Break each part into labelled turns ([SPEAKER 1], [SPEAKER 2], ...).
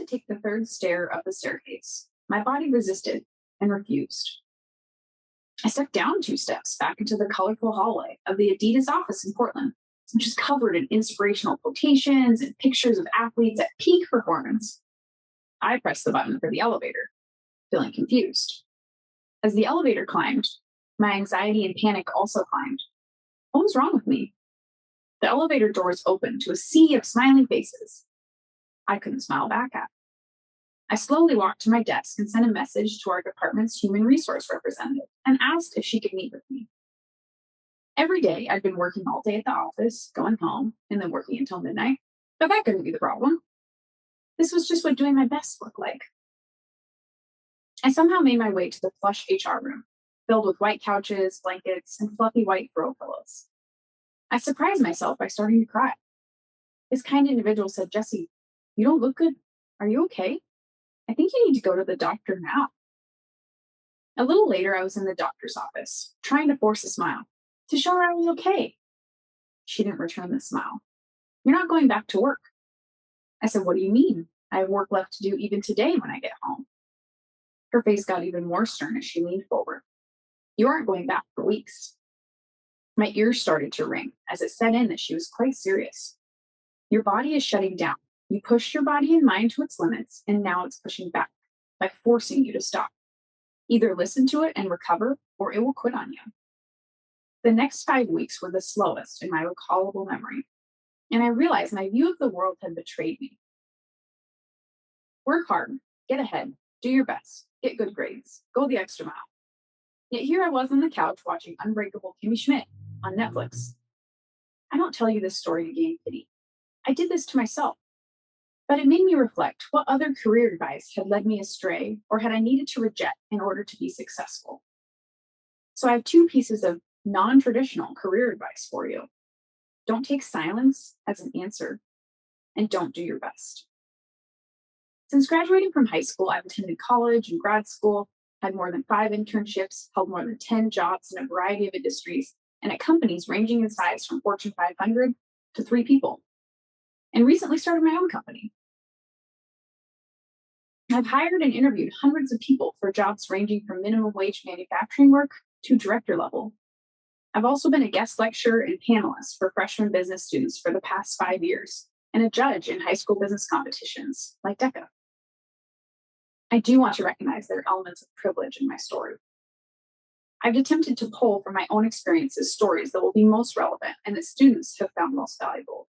[SPEAKER 1] to take the third stair up the staircase. My body resisted and refused. I stepped down 2 steps back into the colorful hallway of the Adidas office in Portland, which is covered in inspirational quotations and pictures of athletes at peak performance. I pressed the button for the elevator, feeling confused. As the elevator climbed, my anxiety and panic also climbed. What was wrong with me? The elevator doors opened to a sea of smiling faces. I couldn't smile back at. I slowly walked to my desk and sent a message to our department's human resource representative and asked if she could meet with me. Every day, I'd been working all day at the office, going home, and then working until midnight, but that couldn't be the problem. This was just what doing my best looked like. I somehow made my way to the plush HR room, filled with white couches, blankets, and fluffy white throw pillows. I surprised myself by starting to cry. This kind individual said, "Jessi, you don't look good. Are you okay? I think you need to go to the doctor now." A little later, I was in the doctor's office, trying to force a smile, to show her I was okay. She didn't return the smile. "You're not going back to work." I said, "What do you mean? I have work left to do even today when I get home." Her face got even more stern as she leaned forward. "You aren't going back for weeks." My ears started to ring as it set in that she was quite serious. "Your body is shutting down. You pushed your body and mind to its limits, and now it's pushing back by forcing you to stop. Either listen to it and recover, or it will quit on you." The next 5 weeks were the slowest in my recallable memory, and I realized my view of the world had betrayed me. Work hard, get ahead, do your best, get good grades, go the extra mile. Yet here I was on the couch watching Unbreakable Kimmy Schmidt on Netflix. I don't tell you this story to gain pity. I did this to myself. But it made me reflect what other career advice had led me astray or had I needed to reject in order to be successful. So I have 2 pieces of non-traditional career advice for you. Don't take silence as an answer, and don't do your best. Since graduating from high school, I've attended college and grad school, had more than 5 internships, held more than 10 jobs in a variety of industries, and at companies ranging in size from Fortune 500 to 3 people, and recently started my own company. I've hired and interviewed hundreds of people for jobs ranging from minimum wage manufacturing work to director level. I've also been a guest lecturer and panelist for freshman business students for the past 5 years, and a judge in high school business competitions like DECA. I do want to recognize there are elements of privilege in my story. I've attempted to pull from my own experiences stories that will be most relevant and that students have found most valuable.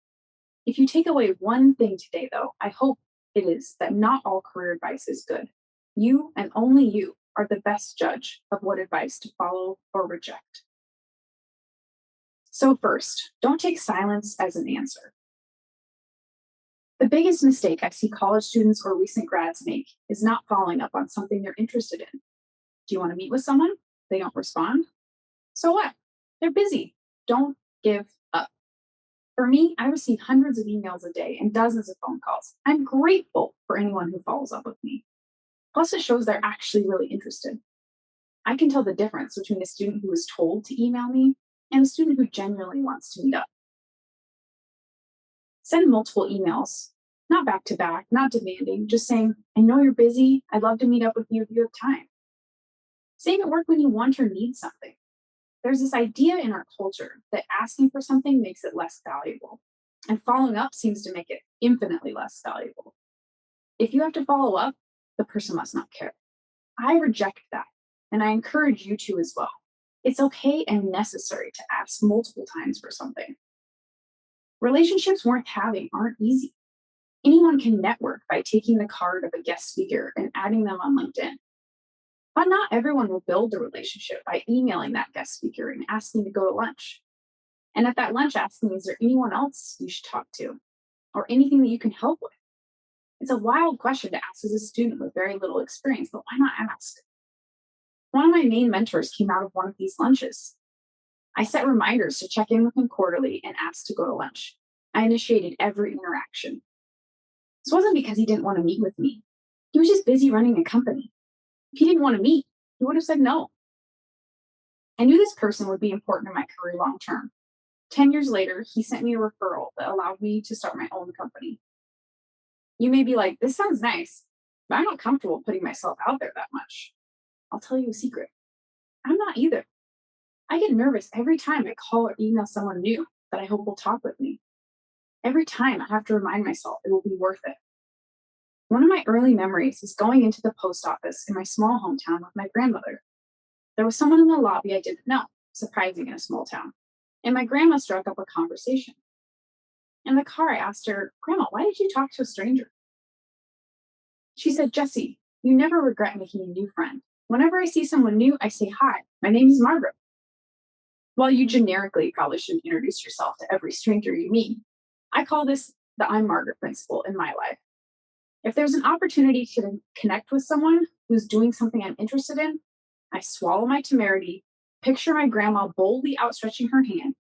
[SPEAKER 1] If you take away one thing today, though, I hope it is that not all career advice is good. You and only you are the best judge of what advice to follow or reject. So first, don't take silence as an answer. The biggest mistake I see college students or recent grads make is not following up on something they're interested in. Do you want to meet with someone? They don't respond? So what? They're busy. Don't give up. For me, I receive hundreds of emails a day and dozens of phone calls. I'm grateful for anyone who follows up with me. Plus, it shows they're actually really interested. I can tell the difference between a student who was told to email me and a student who genuinely wants to meet up. Send multiple emails, not back to back, not demanding, just saying, "I know you're busy. I'd love to meet up with you if you have time." Same at work when you want or need something. There's this idea in our culture that asking for something makes it less valuable, and following up seems to make it infinitely less valuable. If you have to follow up, the person must not care. I reject that, and I encourage you to as well. It's okay and necessary to ask multiple times for something. Relationships worth having aren't easy. Anyone can network by taking the card of a guest speaker and adding them on LinkedIn. But not everyone will build a relationship by emailing that guest speaker and asking to go to lunch. And at that lunch, asking, "Is there anyone else you should talk to? Or anything that you can help with?" It's a wild question to ask as a student with very little experience, but why not ask? One of my main mentors came out of one of these lunches. I set reminders to check in with him quarterly and asked to go to lunch. I initiated every interaction. This wasn't because he didn't want to meet with me. He was just busy running a company. If he didn't want to meet, he would have said no. I knew this person would be important in my career long term. 10 years later, he sent me a referral that allowed me to start my own company. You may be like, this sounds nice, but I'm not comfortable putting myself out there that much. I'll tell you a secret. I'm not either. I get nervous every time I call or email someone new that I hope will talk with me. Every time I have to remind myself it will be worth it. One of my early memories is going into the post office in my small hometown with my grandmother. There was someone in the lobby I didn't know, surprising in a small town, and my grandma struck up a conversation. In the car, I asked her, Grandma, why did you talk to a stranger? She said, Jessi, you never regret making a new friend. Whenever I see someone new, I say, hi, my name is Margaret. While you generically probably shouldn't introduce yourself to every stranger you meet, I call this the I'm Margaret principle in my life. If there's an opportunity to connect with someone who's doing something I'm interested in, I swallow my temerity, picture my grandma boldly outstretching her hand,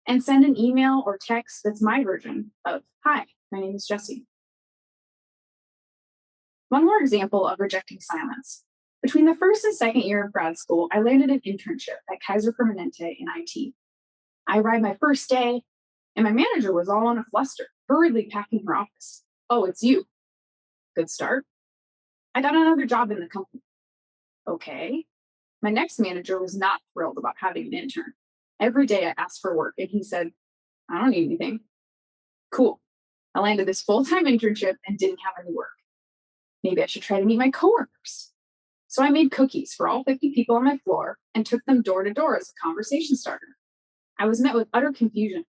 [SPEAKER 1] and send an email or text that's my version of, hi, my name is Jessi. One more example of rejecting silence. Between the first and second year of grad school, I landed an internship at Kaiser Permanente in IT. I arrived my first day, and my manager was all in a fluster, hurriedly packing her office. Oh, it's you. Good start. I got another job in the company. Okay. My next manager was not thrilled about having an intern. Every day I asked for work, and he said, I don't need anything. Cool. I landed this full-time internship and didn't have any work. Maybe I should try to meet my coworkers. So I made cookies for all 50 people on my floor and took them door to door as a conversation starter. I was met with utter confusion.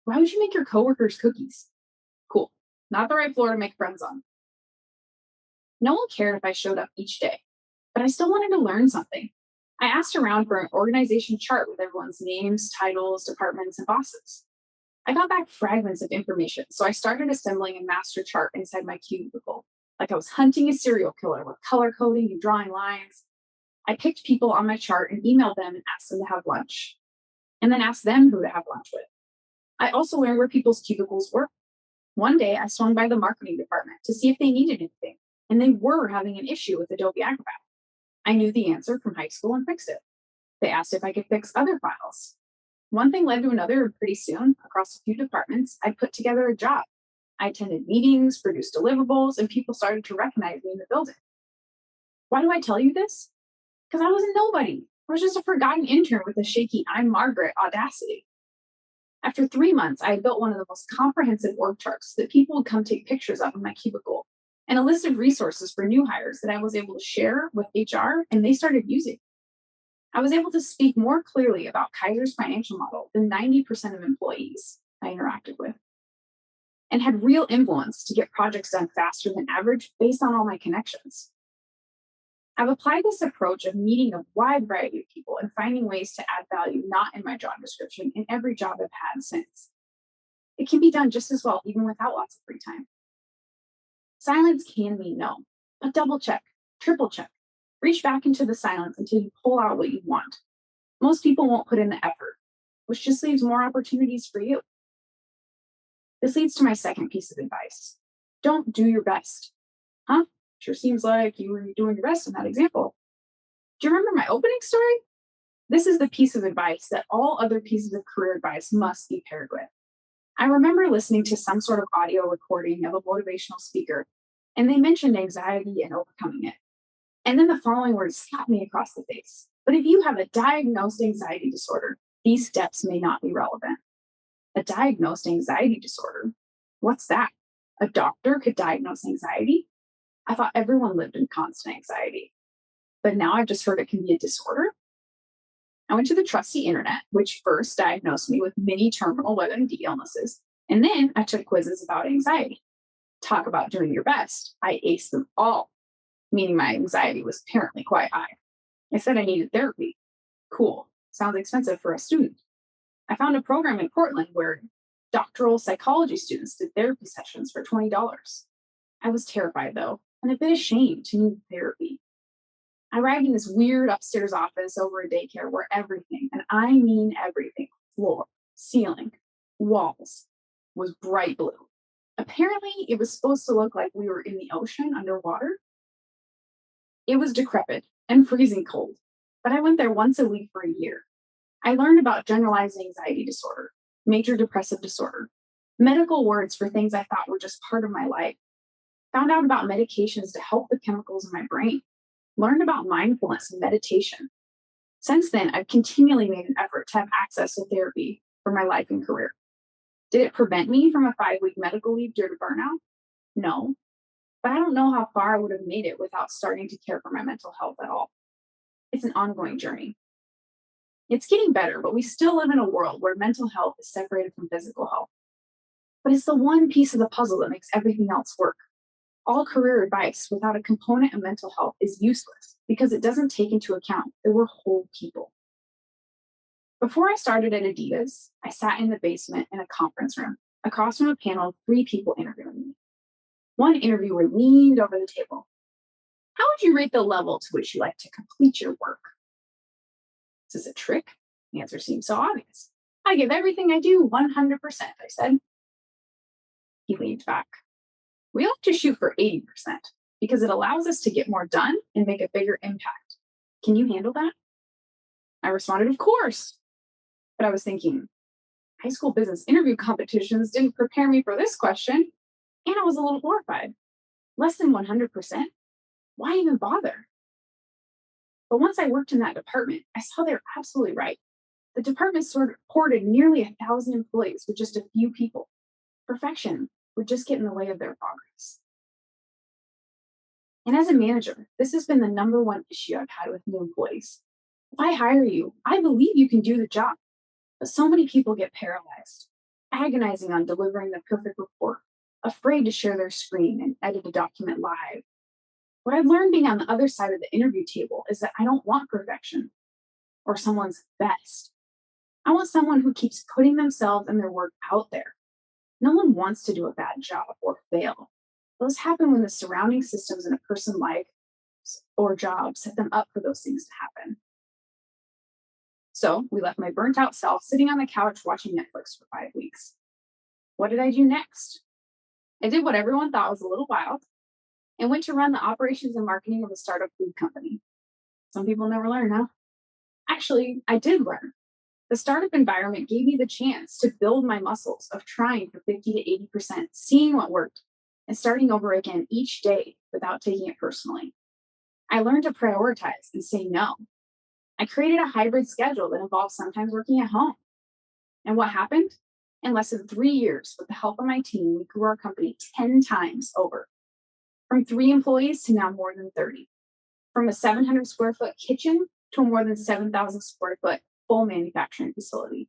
[SPEAKER 1] Why would you make your coworkers cookies? Cool. Not the right floor to make friends on. No one cared if I showed up each day, but I still wanted to learn something. I asked around for an organization chart with everyone's names, titles, departments, and bosses. I got back fragments of information, so I started assembling a master chart inside my cubicle, like I was hunting a serial killer with color coding and drawing lines. I picked people on my chart and emailed them and asked them to have lunch, and then asked them who to have lunch with. I also learned where people's cubicles were. One day, I swung by the marketing department to see if they needed anything, and they were having an issue with Adobe Acrobat. I knew the answer from high school and fixed it. They asked if I could fix other files. One thing led to another, and pretty soon, across a few departments, I put together a job. I attended meetings, produced deliverables, and people started to recognize me in the building. Why do I tell you this? Because I was a nobody. I was just a forgotten intern with a shaky I'm Margaret audacity. After 3 months, I had built one of the most comprehensive org charts that people would come take pictures of in my cubicle, and a list of resources for new hires that I was able to share with HR, and they started using. I was able to speak more clearly about Kaiser's financial model than 90% of employees I interacted with, and had real influence to get projects done faster than average based on all my connections. I've applied this approach of meeting a wide variety of people and finding ways to add value not in my job description in every job I've had since. It can be done just as well even without lots of free time. Silence can mean no, but double check, triple check. Reach back into the silence until you pull out what you want. Most people won't put in the effort, which just leaves more opportunities for you. This leads to my second piece of advice. Don't do your best. Huh? Sure seems like you were doing your best in that example. Do you remember my opening story? This is the piece of advice that all other pieces of career advice must be paired with. I remember listening to some sort of audio recording of a motivational speaker, and they mentioned anxiety and overcoming it. And then the following words slapped me across the face. But if you have a diagnosed anxiety disorder, these steps may not be relevant. A diagnosed anxiety disorder? What's that? A doctor could diagnose anxiety? I thought everyone lived in constant anxiety. But now I've just heard it can be a disorder. I went to the trusty internet, which first diagnosed me with many terminal WebMD illnesses, and then I took quizzes about anxiety. Talk about doing your best. I aced them all, meaning my anxiety was apparently quite high. I said I needed therapy. Cool. Sounds expensive for a student. I found a program in Portland where doctoral psychology students did therapy sessions for $20. I was terrified, though, and a bit ashamed to need therapy. I arrived in this weird upstairs office over a daycare where everything, and I mean everything, floor, ceiling, walls, was bright blue. Apparently, it was supposed to look like we were in the ocean underwater. It was decrepit and freezing cold, but I went there once a week for a year. I learned about generalized anxiety disorder, major depressive disorder, medical words for things I thought were just part of my life. Found out about medications to help the chemicals in my brain, learned about mindfulness and meditation. Since then, I've continually made an effort to have access to therapy for my life and career. Did it prevent me from a 5-week medical leave due to burnout? No, but I don't know how far I would have made it without starting to care for my mental health at all. It's an ongoing journey. It's getting better, but we still live in a world where mental health is separated from physical health. But it's the one piece of the puzzle that makes everything else work. All career advice without a component of mental health is useless because it doesn't take into account that we're whole people. Before I started at Adidas, I sat in the basement in a conference room across from a panel of 3 people interviewing me. One interviewer leaned over the table. How would you rate the level to which you like to complete your work? Is this a trick? The answer seems so obvious. I give everything I do 100%, I said. He leaned back. We like to shoot for 80% because it allows us to get more done and make a bigger impact. Can you handle that? I responded, of course. But I was thinking, high school business interview competitions didn't prepare me for this question. And I was a little horrified. Less than 100%? Why even bother? But once I worked in that department, I saw they were absolutely right. The department supported nearly 1,000 employees with just a few people. Perfection would just get in the way of their progress. And as a manager, this has been the number one issue I've had with new employees. If I hire you, I believe you can do the job. But so many people get paralyzed, agonizing on delivering the perfect report, afraid to share their screen and edit a document live. What I've learned being on the other side of the interview table is that I don't want perfection or someone's best. I want someone who keeps putting themselves and their work out there. No one wants to do a bad job or fail. Those happen when the surrounding systems in a person's life or job set them up for those things to happen. So we left my burnt out self sitting on the couch watching Netflix for 5 weeks. What did I do next? I did what everyone thought was a little wild and went to run the operations and marketing of a startup food company. Some people never learn, huh? Actually, I did learn. The startup environment gave me the chance to build my muscles of trying for 50 to 80%, seeing what worked, and starting over again each day without taking it personally. I learned to prioritize and say no. I created a hybrid schedule that involved sometimes working at home. And what happened? In less than 3 years, with the help of my team, we grew our company 10 times over. From 3 employees to now more than 30. From a 700 square foot kitchen to a more than 7,000 square foot full manufacturing facility.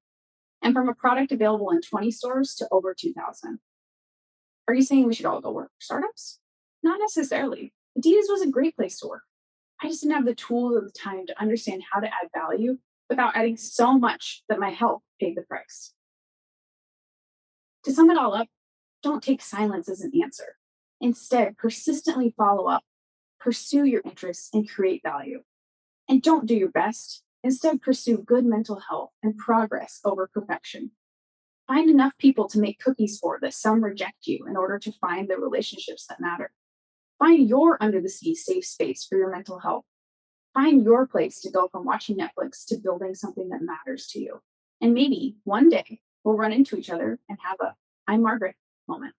[SPEAKER 1] And from a product available in 20 stores to over 2,000. Are you saying we should all go work for startups? Not necessarily. Adidas was a great place to work. I just didn't have the tools or the time to understand how to add value without adding so much that my health paid the price. To sum it all up, don't take silence as an answer. Instead, persistently follow up, pursue your interests, and create value. And don't do your best. Instead, pursue good mental health and progress over perfection. Find enough people to make cookies for that some reject you in order to find the relationships that matter. Find your under the sea safe space for your mental health. Find your place to go from watching Netflix to building something that matters to you. And maybe one day we'll run into each other and have a I'm Margaret moment.